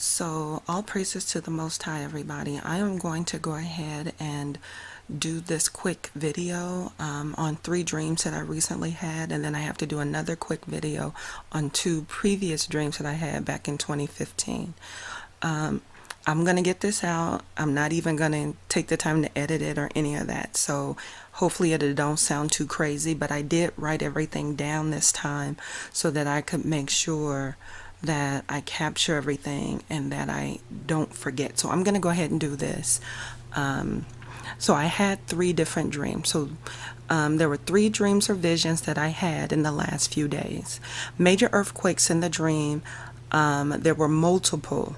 So, all praises to the Most High, everybody. I am going to go ahead and do this quick video on 3 dreams that I recently had, and then I have to do another quick video on 2 previous dreams that I had back in 2015. I'm going to get this out. I'm not even going to take the time to edit it or any of that. So hopefully it don't sound too crazy, but I did write everything down this time so that I could make sure that I capture everything and that I don't forget. So I'm going to go ahead and do this. So I had 3 different dreams. So there were 3 dreams or visions that I had in the last few days. Major earthquakes in the dream. There were multiple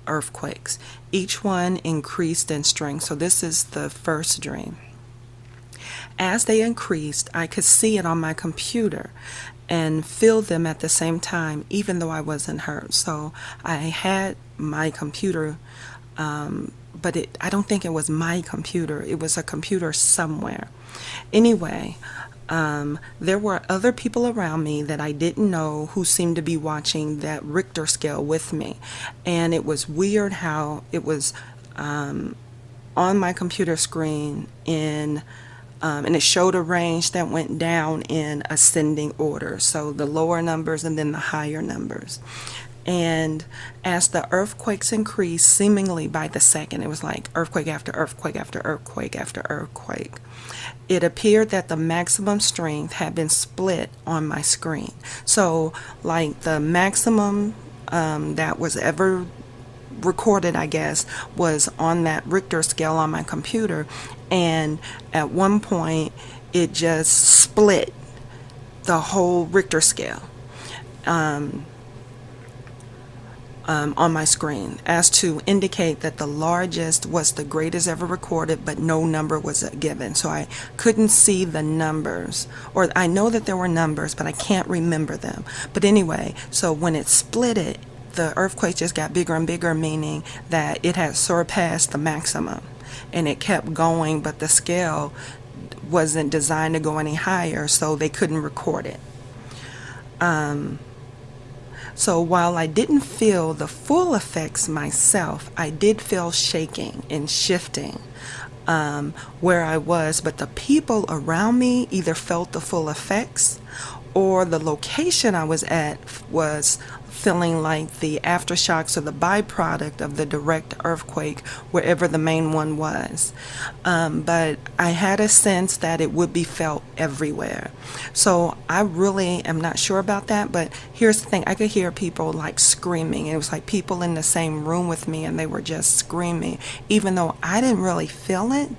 earthquakes. Each one increased in strength. So this is the first dream. As they increased, I could see it on my computer and feel them at the same time, even though I wasn't hurt. So I had my computer, but I don't think it was my computer. It was a computer somewhere. Anyway, there were other people around me that I didn't know who seemed to be watching that Richter scale with me. And it was weird how it was on my computer screen and it showed a range that went down in ascending order. So the lower numbers and then the higher numbers. And as the earthquakes increased, seemingly by the second, it was like earthquake after earthquake after earthquake after earthquake. It appeared that the maximum strength had been split on my screen. So like the maximum that was ever recorded, I guess, was on that Richter scale on my computer, and at one point it just split the whole Richter scale on my screen, as to indicate that the largest was the greatest ever recorded, but no number was given. So I couldn't see the numbers, or I know that there were numbers, but I can't remember them. But anyway, so when it split it, the earthquake just got bigger and bigger, meaning that it had surpassed the maximum, and it kept going, but the scale wasn't designed to go any higher, so they couldn't record it. So while I didn't feel the full effects myself, I did feel shaking and shifting where I was, but the people around me either felt the full effects, or the location I was at was feeling like the aftershocks or the byproduct of the direct earthquake wherever the main one was. But I had a sense that it would be felt everywhere. So I really am not sure about that, but here's the thing. I could hear people like screaming. It was like people in the same room with me, and they were just screaming. Even though I didn't really feel it,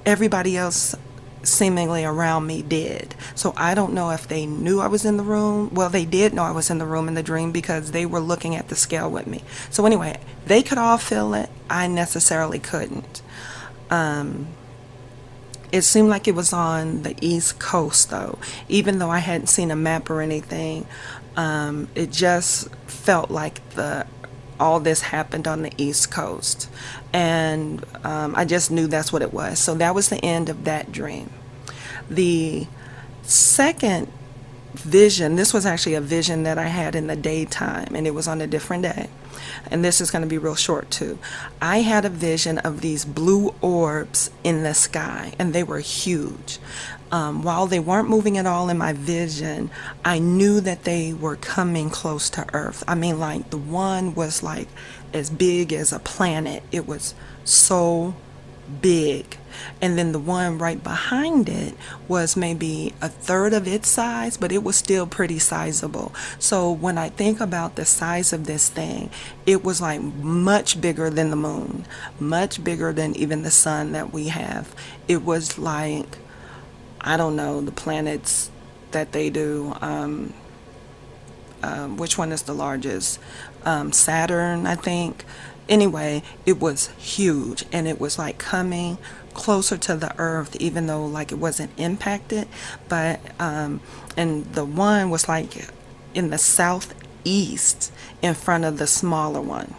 everybody else seemingly around me did. So I don't know if they knew I was in the room. Well, they did know I was in the room in the dream because they were looking at the scale with me. So anyway, they could all feel it. I necessarily couldn't. It seemed like it was on the East Coast, though. Even though I hadn't seen a map or anything, it just felt like all this happened on the East Coast. And I just knew that's what it was. So that was the end of that dream. The second vision, this was actually a vision that I had in the daytime, and it was on a different day. And this is going to be real short too. I had a vision of these blue orbs in the sky, and they were huge. While they weren't moving at all in my vision, I knew that they were coming close to Earth. I mean, like the one was like as big as a planet. It was so big. And then the one right behind it was maybe a third of its size, but it was still pretty sizable. So when I think about the size of this thing, it was like much bigger than the moon, much bigger than even the sun that we have. It was like, I don't know, the planets that they do. Which one is the largest? Saturn, I think. Anyway, it was huge, and it was like coming closer to the Earth, even though like it wasn't impacted. But and the one was like in the southeast in front of the smaller one.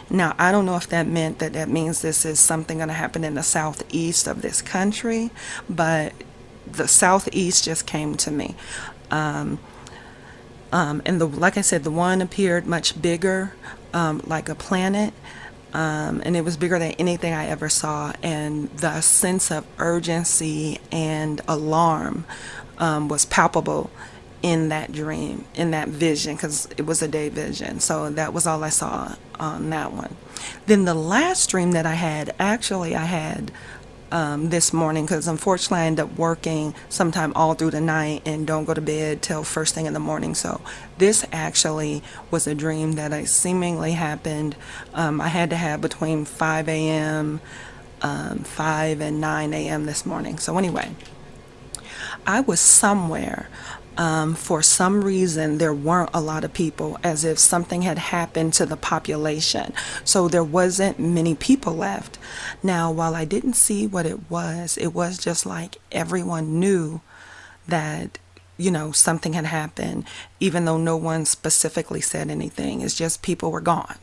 Now, I don't know if that means this is something going to happen in the southeast of this country, but the southeast just came to me. And like I said, the one appeared much bigger, like a planet, and it was bigger than anything I ever saw. And the sense of urgency and alarm was palpable in that dream, in that vision, because it was a day vision. So that was all I saw on that one. Then the last dream that I had, actually, I had this morning, because unfortunately I end up working sometime all through the night and don't go to bed till first thing in the morning. So this actually was a dream that I seemingly happened. I had to have between 5 a.m., 5 and 9 a.m. this morning. So anyway, I was somewhere. For some reason, there weren't a lot of people, as if something had happened to the population. So there wasn't many people left. Now, while I didn't see what it was just like everyone knew that, something had happened, even though no one specifically said anything. It's just people were gone.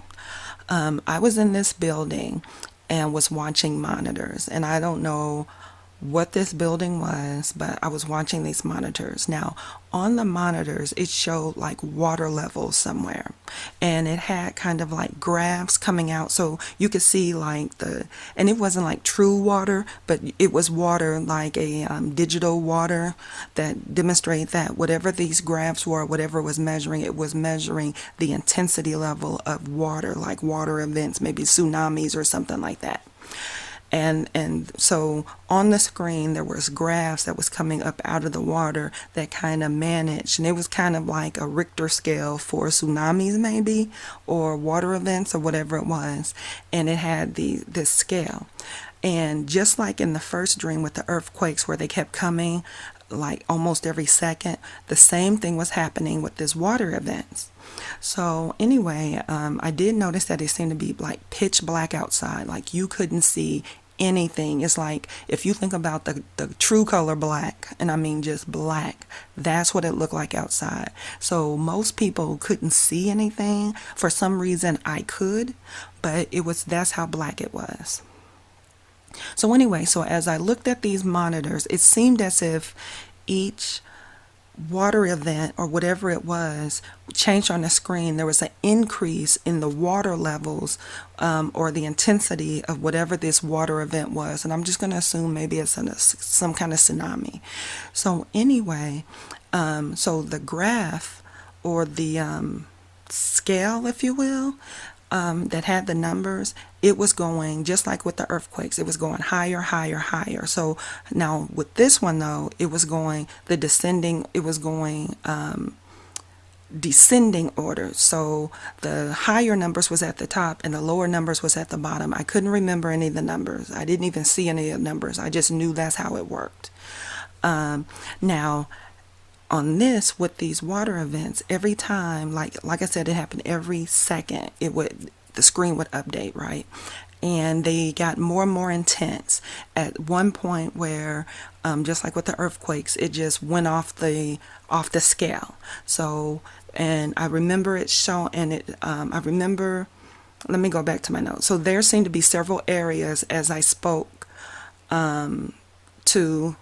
I was in this building and was watching monitors, and I don't know what this building was, but I was watching these monitors. Now, on the monitors, it showed like water levels somewhere, and it had kind of like graphs coming out, so you could see like and it wasn't like true water, but it was water, like a digital water, that demonstrated that whatever these graphs were, whatever it was measuring the intensity level of water, like water events, maybe tsunamis or something like that. And so on the screen there was graphs that was coming up out of the water that kind of managed, and it was kind of like a Richter scale for tsunamis maybe, or water events, or whatever it was, and it had this scale. And just like in the first dream with the earthquakes where they kept coming like almost every second, the same thing was happening with this water events. So anyway, I did notice that it seemed to be like pitch black outside, like you couldn't see anything. It's like if you think about the true color black, and I mean just black, that's what it looked like outside. So most people couldn't see anything. For some reason I could, but that's how black it was. So anyway, so as I looked at these monitors, it seemed as if each water event or whatever it was changed on the screen. There was an increase in the water levels, or the intensity of whatever this water event was, and I'm just going to assume maybe it's some kind of tsunami. So anyway, so the graph, or the scale, if you will, that had the numbers, it was going just like with the earthquakes. It was going higher, higher, higher. So now with this one though, it was going descending order. So the higher numbers was at the top and the lower numbers was at the bottom. I couldn't remember any of the numbers. I didn't even see any of the numbers. I just knew that's how it worked. Now on this, with these water events, every time, like I said, it happened every second. The screen would update, right? And they got more and more intense at one point where, just like with the earthquakes, it just went off the scale. So, and I remember it showing, and I remember, let me go back to my notes. So there seemed to be several areas as I spoke to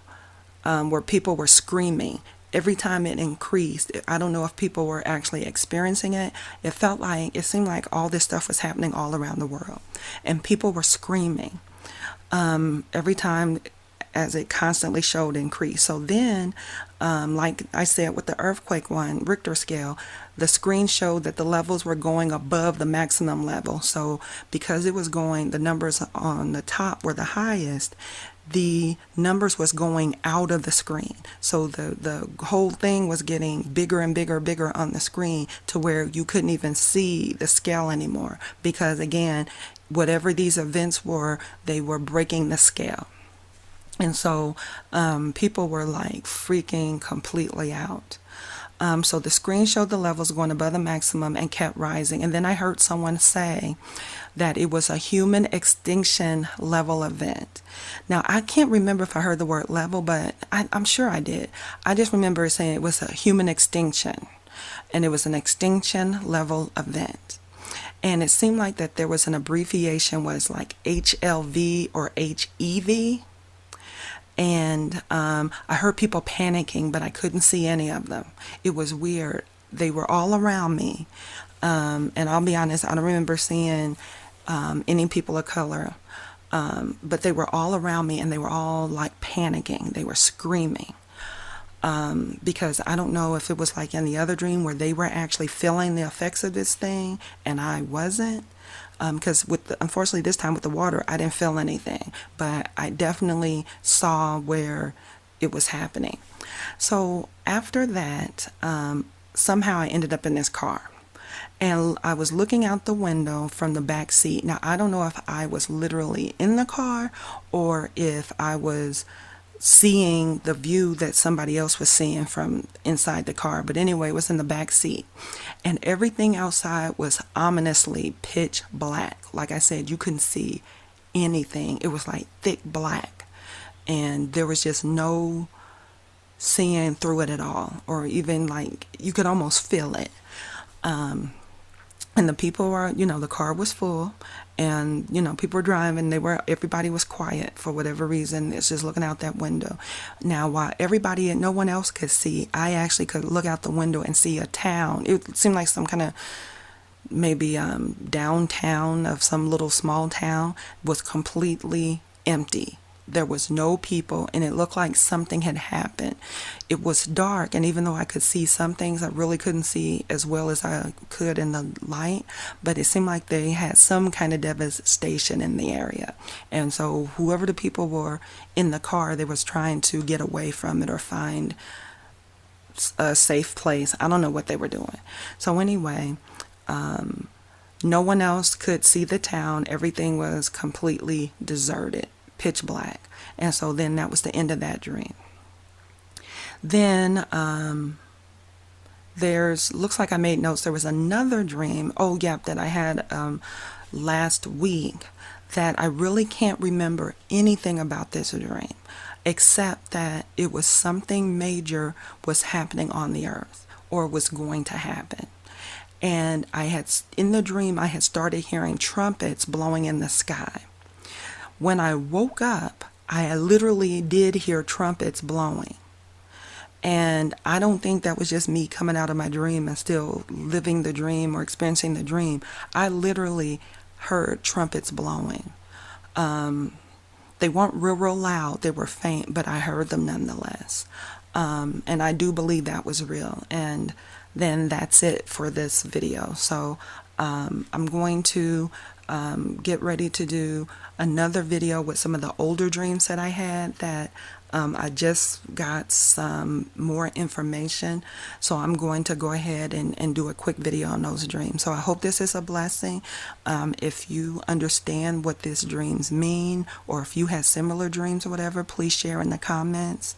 where people were screaming. Every time it increased, I don't know if people were actually experiencing it. It seemed like all this stuff was happening all around the world, and people were screaming every time as it constantly showed increase. So then, like I said with the earthquake one, Richter scale, the screen showed that the levels were going above the maximum level. So because it was going, the numbers on the top were the highest, the numbers was going out of the screen. So the whole thing was getting bigger and bigger on the screen, to where you couldn't even see the scale anymore, because again, whatever these events were, they were breaking the scale. And so people were like freaking completely out. So the screen showed the levels going above the maximum and kept rising. And then I heard someone say that it was a human extinction level event. Now, I can't remember if I heard the word level, but I'm sure I did. I just remember saying it was a human extinction, and it was an extinction level event. And it seemed like that there was an abbreviation, was like HLV or HEV. And I heard people panicking, but I couldn't see any of them. It was weird. they were all around me. And I'll be honest, I don't remember seeing any people of color, but they were all around me, and they were all like panicking. They were screaming. Because I don't know if it was like in the other dream where they were actually feeling the effects of this thing and I wasn't. Because unfortunately this time with the water, I didn't feel anything, but I definitely saw where it was happening. So after that, somehow I ended up in this car. And I was looking out the window from the back seat. Now, I don't know if I was literally in the car or if I was seeing the view that somebody else was seeing from inside the car. But anyway, it was in the back seat. And everything outside was ominously pitch black. Like I said, you couldn't see anything. It was like thick black. And there was just no seeing through it at all. Or even like you could almost feel it. And the people were, the car was full, and, people were driving. Everybody was quiet for whatever reason. It's just looking out that window. Now, while no one else could see, I actually could look out the window and see a town. It seemed like some kind of maybe downtown of some little small town was completely empty. There was no people, and it looked like something had happened. It was dark, and even though I could see some things, I really couldn't see as well as I could in the light, but it seemed like they had some kind of devastation in the area. And so whoever the people were in the car, they was trying to get away from it or find a safe place. I don't know what they were doing. So anyway, no one else could see the town. Everything was completely deserted, pitch black. And so then that was the end of that dream. Then looks like I made notes. There was another dream, that I had last week that I really can't remember anything about this dream, except that it was something major was happening on the earth or was going to happen. And in the dream, I had started hearing trumpets blowing in the sky. When I woke up, I literally did hear trumpets blowing. And I don't think that was just me coming out of my dream and still living the dream or experiencing the dream. I literally heard trumpets blowing. They weren't real loud. They were faint, but I heard them nonetheless. And I do believe that was real. And then that's it for this video. So I'm going to get ready to do another video with some of the older dreams that I had that I just got some more information. So I'm going to go ahead and do a quick video on those dreams. So I hope this is a blessing. If you understand what these dreams mean, or if you have similar dreams or whatever, please share in the comments.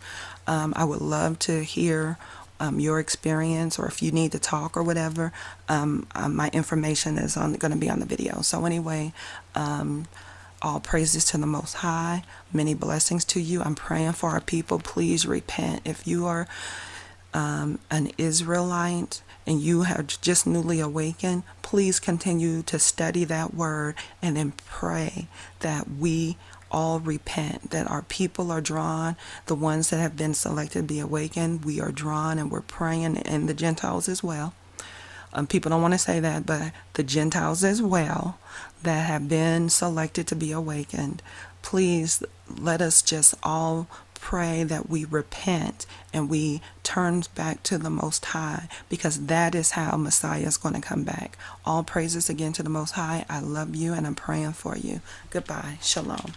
I would love to hear your experience, or if you need to talk or whatever. My information is going to be on the video. So anyway, all praises to the Most High. Many blessings to you. I'm praying for our people. Please repent. If you are an Israelite and you have just newly awakened, please continue to study that word and then pray that we all repent, that our people are drawn, the ones that have been selected to be awakened, we are drawn, and we're praying, and the Gentiles as well. People don't want to say that, but the Gentiles as well that have been selected to be awakened, please let us just all pray that we repent and we turn back to the Most High, because that is how Messiah is going to come back. All praises again to the Most High. I love you and I'm praying for you. Goodbye. Shalom.